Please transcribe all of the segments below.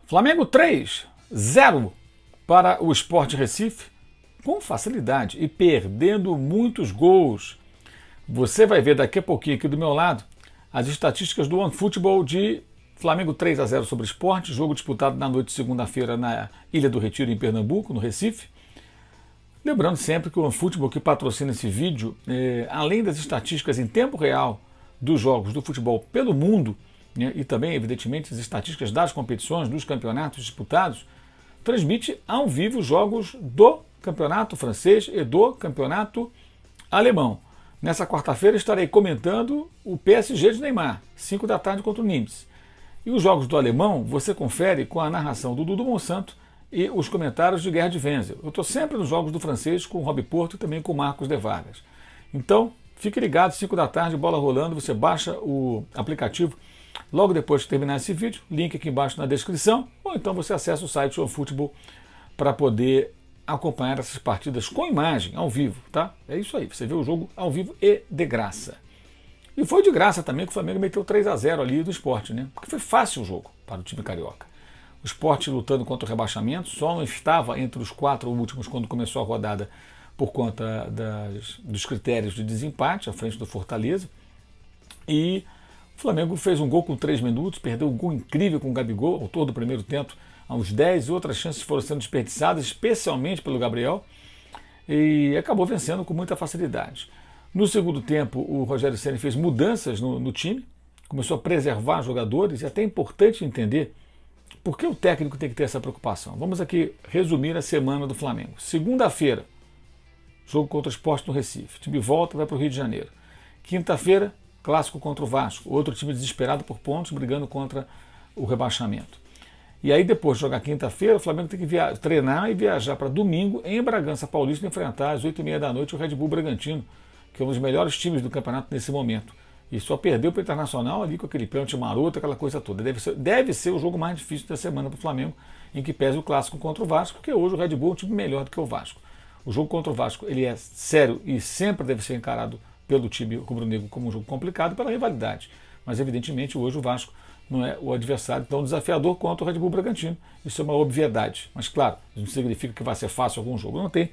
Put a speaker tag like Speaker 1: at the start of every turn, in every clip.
Speaker 1: Flamengo 3-0 para o Sport Recife, com facilidade e perdendo muitos gols. Você vai ver daqui a pouquinho aqui do meu lado as estatísticas do OneFootball de Flamengo 3-0 sobre o Sport, jogo disputado na noite de segunda-feira na Ilha do Retiro, em Pernambuco, no Recife. Lembrando sempre que o OneFootball, que patrocina esse vídeo, além das estatísticas em tempo real dos jogos do futebol pelo mundo, né, e também, evidentemente, as estatísticas das competições, dos campeonatos disputados, transmite ao vivo jogos do campeonato francês e do campeonato alemão. Nessa quarta-feira estarei comentando o PSG de Neymar, 5 da tarde contra o Nimes. E os jogos do alemão você confere com a narração do Dudu Monsanto e os comentários de Gerd Wenzel. Eu estou sempre nos jogos do francês com o Rob Porto e também com o Marcos de Vargas. Então, fique ligado, 5 da tarde, bola rolando, você baixa o aplicativo logo depois de terminar esse vídeo, link aqui embaixo na descrição, ou então você acessa o site OneFootball para poder acompanhar essas partidas com imagem, ao vivo, tá? É isso aí, você vê o jogo ao vivo e de graça. E foi de graça também que o Flamengo meteu 3-0 ali do Sport, né? Porque foi fácil o jogo para o time carioca. O Sport lutando contra o rebaixamento, só não estava entre os 4 últimos quando começou a rodada por conta dos critérios de desempate à frente do Fortaleza. E o Flamengo fez um gol com 3 minutos, perdeu um gol incrível com o Gabigol, autor do primeiro tempo, aos 10, e outras chances foram sendo desperdiçadas, especialmente pelo Gabriel, e acabou vencendo com muita facilidade. No segundo tempo, o Rogério Ceni fez mudanças no time, começou a preservar jogadores, e até é importante entender por que o técnico tem que ter essa preocupação. Vamos aqui resumir a semana do Flamengo. Segunda-feira, jogo contra o Sport no Recife. O time volta e vai para o Rio de Janeiro. Quinta-feira, clássico contra o Vasco, outro time desesperado por pontos, brigando contra o rebaixamento. E aí depois de jogar quinta-feira, o Flamengo tem que treinar e viajar para domingo em Bragança Paulista, enfrentar às 8h30 da noite o Red Bull Bragantino, que é um dos melhores times do campeonato nesse momento. E só perdeu para o Internacional ali com aquele pênalti maroto, aquela coisa toda. Deve ser o jogo mais difícil da semana para o Flamengo, em que pese o clássico contra o Vasco, porque hoje o Red Bull é um time melhor do que o Vasco. O jogo contra o Vasco ele é sério e sempre deve ser encarado pelo time rubro-negro como um jogo complicado pela rivalidade. Mas, evidentemente, hoje o Vasco não é o adversário tão desafiador quanto o Red Bull Bragantino. Isso é uma obviedade. Mas, claro, isso não significa que vai ser fácil algum jogo. Não tem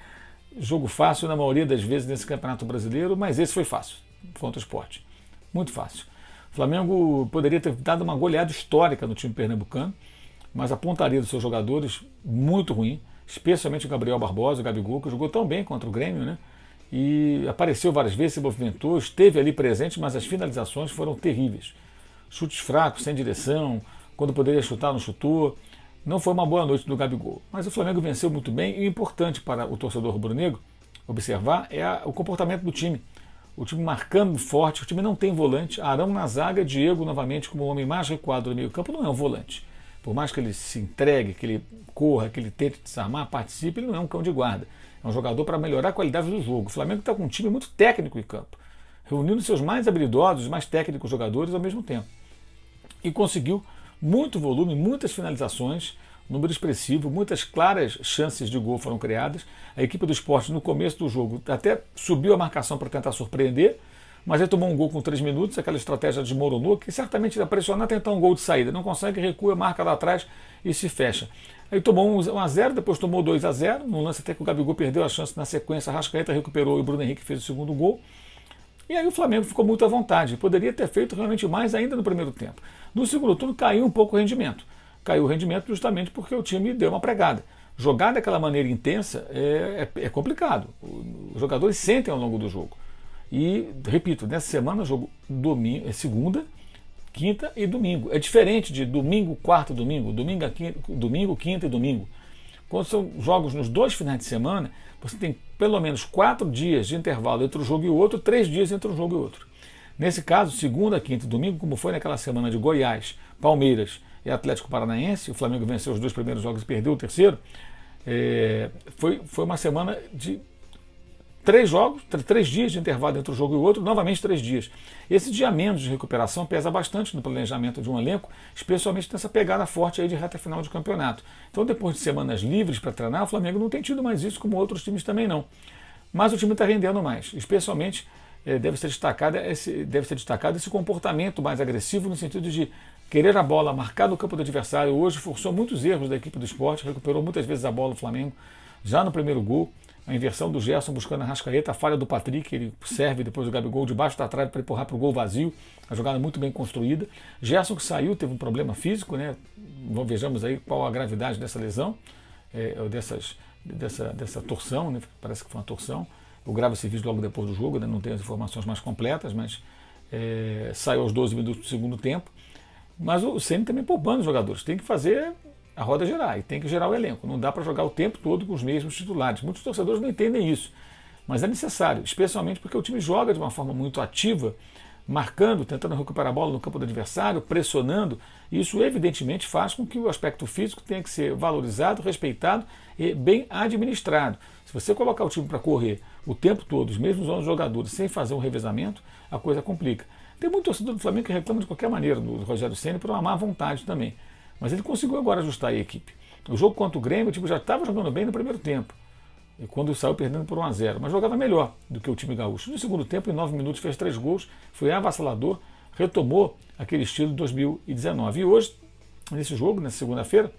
Speaker 1: jogo fácil na maioria das vezes nesse Campeonato Brasileiro, mas esse foi fácil, contra o Sport. Muito fácil. O Flamengo poderia ter dado uma goleada histórica no time pernambucano, mas a pontaria dos seus jogadores muito ruim, especialmente o Gabriel Barbosa, o Gabigol, que jogou tão bem contra o Grêmio, né? E apareceu várias vezes, se movimentou, esteve ali presente, mas as finalizações foram terríveis. Chutes fracos, sem direção, quando poderia chutar, não chutou. Não foi uma boa noite do Gabigol. Mas o Flamengo venceu muito bem, e o importante para o torcedor rubro-negro observar é o comportamento do time. O time marcando forte, o time não tem volante. Arão na zaga, Diego novamente como o homem mais recuado do meio campo, não é um volante. Por mais que ele se entregue, que ele corra, que ele tente desarmar, participe, ele não é um cão de guarda. É um jogador para melhorar a qualidade do jogo. O Flamengo está com um time muito técnico em campo, reunindo seus mais habilidosos, mais técnicos jogadores ao mesmo tempo. E conseguiu muito volume, muitas finalizações, número expressivo, muitas claras chances de gol foram criadas. A equipe do Sport, no começo do jogo, até subiu a marcação para tentar surpreender, mas aí tomou um gol com 3 minutos, aquela estratégia desmoronou, que certamente ia pressionar, tentar um gol de saída. Não consegue, recua, marca lá atrás e se fecha. Aí tomou 1-0, depois tomou 2-0, num lance até que o Gabigol perdeu a chance na sequência, a Arrascaeta recuperou e o Bruno Henrique fez o segundo gol. E aí o Flamengo ficou muito à vontade, poderia ter feito realmente mais ainda no primeiro tempo. No segundo turno caiu um pouco o rendimento. Caiu o rendimento justamente porque o time deu uma pregada. Jogar daquela maneira intensa é complicado. Os jogadores sentem ao longo do jogo. E, repito, nessa semana jogo segunda, quinta e domingo. É diferente de domingo, quarta e domingo, domingo, quinta e domingo. Quando são jogos nos 2 finais de semana, você tem pelo menos 4 dias de intervalo entre um jogo e o outro, 3 dias entre um jogo e outro. Nesse caso, segunda, quinta e domingo, como foi naquela semana de Goiás, Palmeiras e Atlético Paranaense, o Flamengo venceu os 2 primeiros jogos e perdeu o terceiro, foi uma semana de 3 jogos, 3 dias de intervalo entre um jogo e o outro, novamente 3 dias. Esse dia menos de recuperação pesa bastante no planejamento de um elenco, especialmente nessa pegada forte aí de reta final de campeonato. Então, depois de semanas livres para treinar, o Flamengo não tem tido mais isso, como outros times também não. Mas o time está rendendo mais, especialmente deve ser destacado esse comportamento mais agressivo, no sentido de querer a bola, marcar no campo do adversário. Hoje forçou muitos erros da equipe do Sport, recuperou muitas vezes a bola do Flamengo, já no primeiro gol. A inversão do Gerson buscando a Arrascaeta, a falha do Patrick, ele serve depois do Gabigol debaixo da trave para empurrar para o gol vazio, a jogada muito bem construída. Gerson que saiu, teve um problema físico, né? Vejamos aí qual a gravidade dessa lesão, dessa torção, né? Parece que foi uma torção. O grave serviço logo depois do jogo, né? Não tenho as informações mais completas, mas saiu aos 12 minutos do segundo tempo. Mas o Ceni também poupando os jogadores, tem que fazer a roda girar e tem que gerar o elenco. Não dá para jogar o tempo todo com os mesmos titulares. Muitos torcedores não entendem isso, mas é necessário, especialmente porque o time joga de uma forma muito ativa, marcando, tentando recuperar a bola no campo do adversário, pressionando. Isso evidentemente faz com que o aspecto físico tenha que ser valorizado, respeitado e bem administrado. Se você colocar o time para correr o tempo todo, os mesmos 11 jogadores, sem fazer um revezamento, a coisa complica. Tem muito torcedor do Flamengo que reclama de qualquer maneira do Rogério Ceni por uma má vontade também. Mas ele conseguiu agora ajustar a equipe. O jogo contra o Grêmio, o time já estava jogando bem no primeiro tempo, e quando saiu perdendo por 1-0, mas jogava melhor do que o time gaúcho. No segundo tempo, em 9 minutos, fez 3 gols, foi avassalador, retomou aquele estilo de 2019. E hoje, nesse jogo, nessa segunda-feira,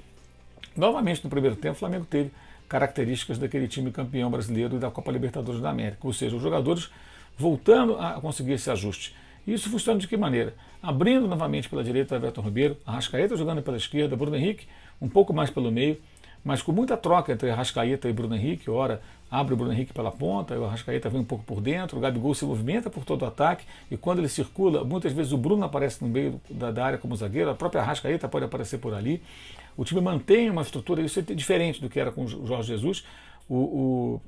Speaker 1: novamente no primeiro tempo, o Flamengo teve características daquele time campeão brasileiro e da Copa Libertadores da América, ou seja, os jogadores voltando a conseguir esse ajuste. E isso funciona de que maneira? Abrindo novamente pela direita Everton Ribeiro, Arrascaeta jogando pela esquerda, Bruno Henrique um pouco mais pelo meio, mas com muita troca entre Arrascaeta e Bruno Henrique. Ora abre o Bruno Henrique pela ponta, o Arrascaeta vem um pouco por dentro, o Gabigol se movimenta por todo o ataque, e quando ele circula, muitas vezes o Bruno aparece no meio da área como zagueiro, a própria Arrascaeta pode aparecer por ali. O time mantém uma estrutura, isso é diferente do que era com o Jorge Jesus, o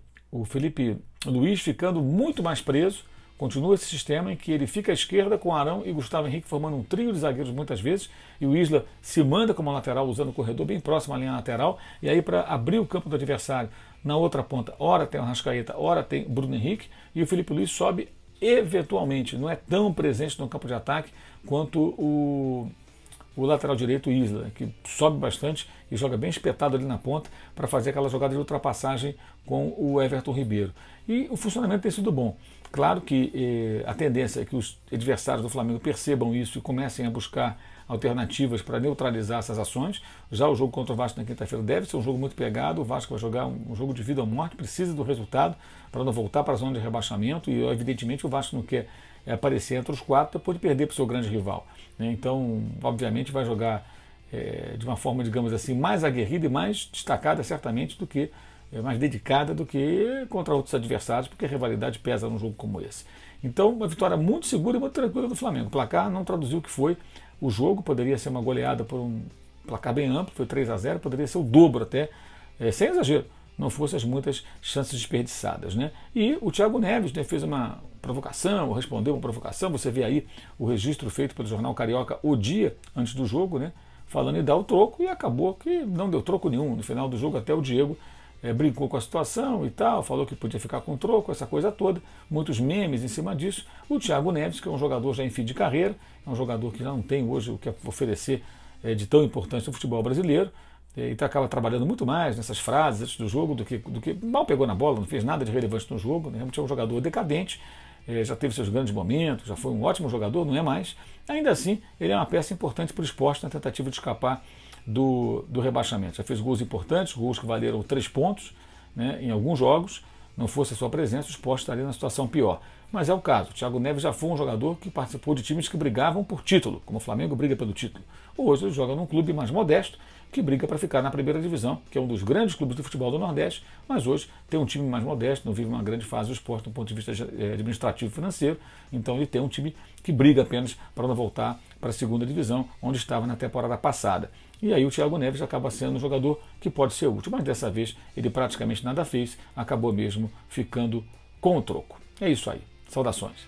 Speaker 1: Felipe Luiz ficando muito mais preso. Continua esse sistema em que ele fica à esquerda com Arão e Gustavo Henrique formando um trio de zagueiros muitas vezes, e o Isla se manda como lateral usando o corredor bem próximo à linha lateral, e aí para abrir o campo do adversário na outra ponta, ora tem o Arrascaeta, ora tem o Bruno Henrique, e o Felipe Luiz sobe eventualmente, não é tão presente no campo de ataque quanto o lateral direito, o Isla, que sobe bastante e joga bem espetado ali na ponta para fazer aquela jogada de ultrapassagem com o Everton Ribeiro. E o funcionamento tem sido bom. Claro que a tendência é que os adversários do Flamengo percebam isso e comecem a buscar alternativas para neutralizar essas ações. Já o jogo contra o Vasco na quinta-feira deve ser um jogo muito pegado. O Vasco vai jogar um jogo de vida ou morte, precisa do resultado para não voltar para a zona de rebaixamento, e evidentemente o Vasco não quer aparecer entre os 4 depois de perder para o seu grande rival. Então, obviamente, vai jogar de uma forma, digamos assim, mais aguerrida e mais destacada, certamente, do que mais dedicada do que contra outros adversários, porque a rivalidade pesa num jogo como esse. Então, uma vitória muito segura e muito tranquila do Flamengo. O placar não traduziu o que foi o jogo, poderia ser uma goleada por um placar bem amplo, foi 3-0, poderia ser o dobro até, sem exagero, não fossem as muitas chances desperdiçadas, né? E o Thiago Neves, né, fez uma provocação, respondeu uma provocação. Você vê aí o registro feito pelo jornal Carioca o dia antes do jogo, né, falando em dar o troco, e acabou que não deu troco nenhum. No final do jogo até o Diego brincou com a situação e tal, falou que podia ficar com troco, essa coisa toda, muitos memes em cima disso. O Thiago Neves, que é um jogador já em fim de carreira, é um jogador que já não tem hoje o que oferecer de tão importante no futebol brasileiro, e acaba trabalhando muito mais nessas frases antes do jogo do que mal pegou na bola, não fez nada de relevante no jogo, né? Realmente é um jogador decadente, já teve seus grandes momentos, já foi um ótimo jogador, não é mais. Ainda assim, ele é uma peça importante para o Sport na tentativa de escapar do rebaixamento. Já fez gols importantes, gols que valeram 3 pontos, né, em alguns jogos. Não fosse a sua presença, o Sport estaria na situação pior. Mas é o caso. O Thiago Neves já foi um jogador que participou de times que brigavam por título, como o Flamengo briga pelo título. Hoje ele joga num clube mais modesto, que briga para ficar na primeira divisão, que é um dos grandes clubes do futebol do Nordeste, mas hoje tem um time mais modesto, não vive uma grande fase do Sport do ponto de vista administrativo e financeiro, então ele tem um time que briga apenas para não voltar para a segunda divisão, onde estava na temporada passada. E aí o Thiago Neves acaba sendo um jogador que pode ser útil, mas dessa vez ele praticamente nada fez, acabou mesmo ficando com o troco. É isso aí. Saudações.